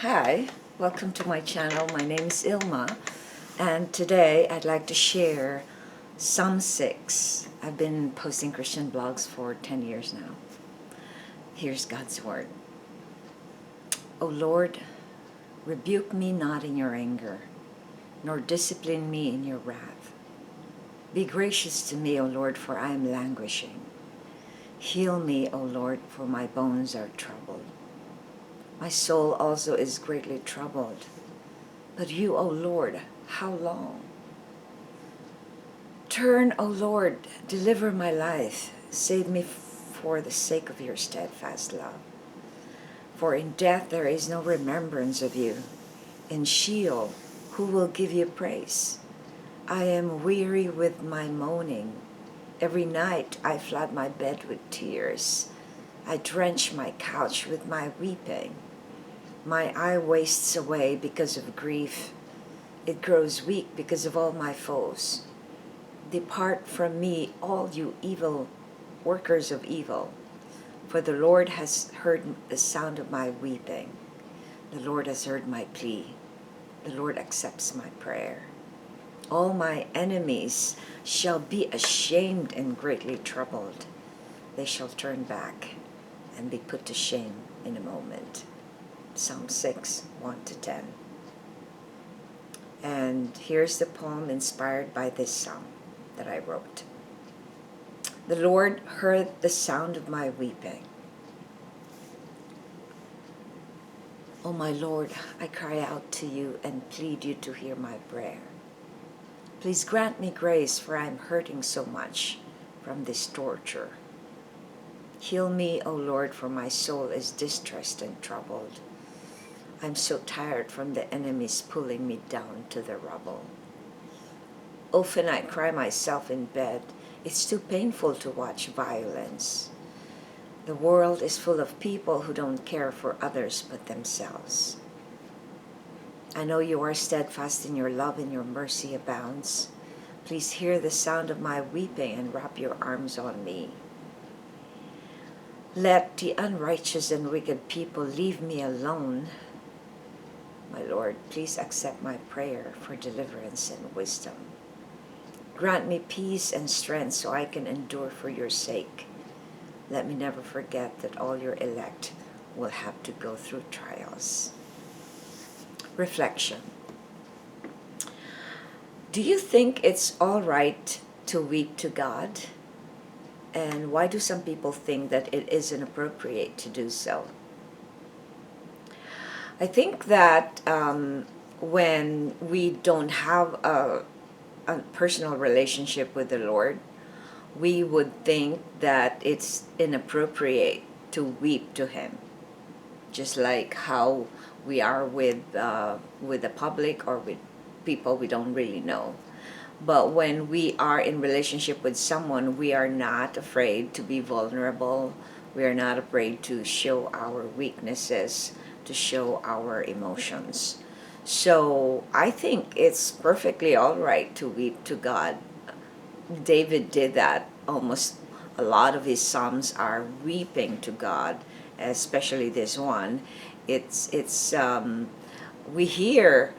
Hi, welcome to my channel. My name is Ilma, and today I'd like to share Psalm 6. I've been posting Christian blogs for 10 years now. Here's God's word. O Lord, rebuke me not in your anger, nor discipline me in your wrath. Be gracious to me, O Lord, for I am languishing. Heal me, O Lord, for my bones are troubled. My soul also is greatly troubled. But you, O Lord, how long? Turn, O Lord, deliver my life. Save me for the sake of your steadfast love. For in death there is no remembrance of you. In Sheol, who will give you praise? I am weary with my moaning. Every night I flood my bed with tears. I drench my couch with my weeping. My eye wastes away because of grief. It grows weak because of all my foes. Depart from me, all you evil workers of evil, for the Lord has heard the sound of my weeping. The Lord has heard my plea. The Lord accepts my prayer. All my enemies shall be ashamed and greatly troubled. They shall turn back and be put to shame in a moment. Psalm 6, 1-10. And here's the poem inspired by this psalm that I wrote. The Lord heard the sound of my weeping. O my Lord, I cry out to you and plead you to hear my prayer. Please grant me grace, for I am hurting so much from this torture. Heal me, O Lord, for my soul is distressed and troubled. I'm so tired from the enemies pulling me down to the rubble. Often I cry myself in bed. It's too painful to watch violence. The world is full of people who don't care for others but themselves. I know you are steadfast in your love and your mercy abounds. Please hear the sound of my weeping and wrap your arms on me. Let the unrighteous and wicked people leave me alone. My Lord, please accept my prayer for deliverance and wisdom. Grant me peace and strength so I can endure for your sake. Let me never forget that all your elect will have to go through trials. Reflection. Do you think it's all right to weep to God? And why do some people think that it isn't appropriate to do so? I think that when we don't have a personal relationship with the Lord, we would think that it's inappropriate to weep to Him, just like how we are with the public or with people we don't really know. But when we are in relationship with someone, we are not afraid to be vulnerable. We are not afraid to show our weaknesses, to show our emotions. So I think it's perfectly all right to weep to God. David did that. Almost a lot of his psalms are weeping to God, especially this one. It's we hear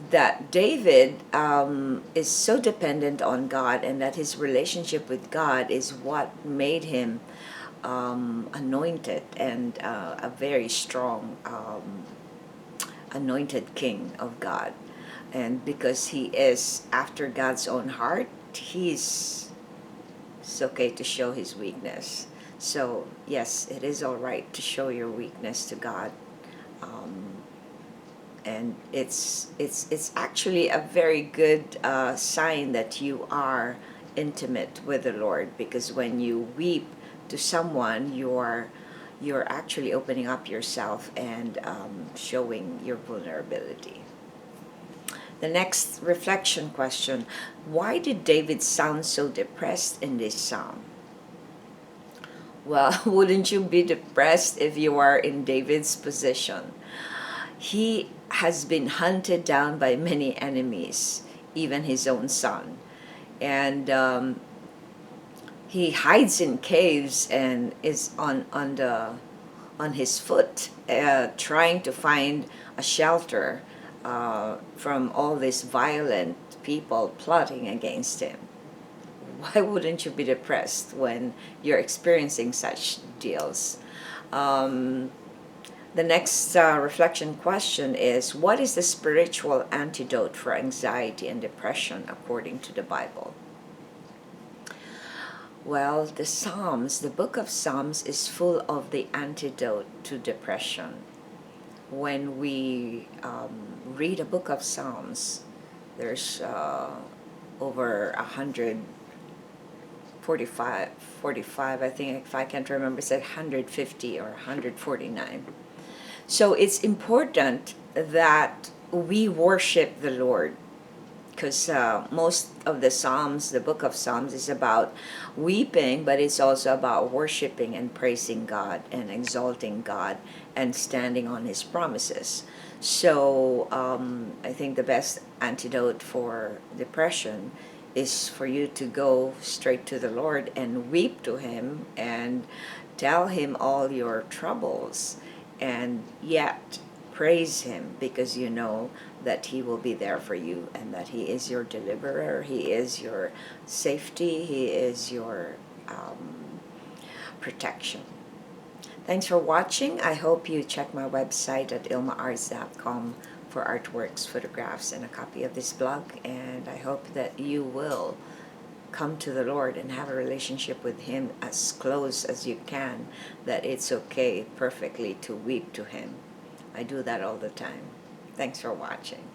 that David is so dependent on God, and that his relationship with God is what made him anointed and a very strong anointed king of God. And because he is after God's own heart, it's okay to show his weakness. So yes, it is all right to show your weakness to God. And it's actually a very good sign that you are intimate with the Lord, because when you weep to someone, you're actually opening up yourself and showing your vulnerability. The next reflection question: why did David sound so depressed in this psalm? Well, wouldn't you be depressed if you are in David's position? He has been hunted down by many enemies, even his own son. And he hides in caves and is on on his foot, trying to find a shelter from all these violent people plotting against him. Why wouldn't you be depressed when you're experiencing such deals? The next reflection question is, what is the spiritual antidote for anxiety and depression according to the Bible? Well, the Psalms, the book of Psalms is full of the antidote to depression. When we read a book of Psalms, there's over 145, I think, if I can't remember, it's like 150 or 149. So it's important that we worship the Lord, because most of the Psalms, the book of Psalms, is about weeping, but it's also about worshiping and praising God and exalting God and standing on His promises. So I think the best antidote for depression is for you to go straight to the Lord and weep to Him and tell Him all your troubles, and yet praise Him, because you know that He will be there for you and that He is your deliverer, He is your safety, He is your protection. Thanks for watching. I hope you check my website at ilmaarts.com for artworks, photographs, and a copy of this blog. And I hope that you will come to the Lord and have a relationship with Him as close as you can, that it's okay perfectly to weep to Him. I do that all the time. Thanks for watching.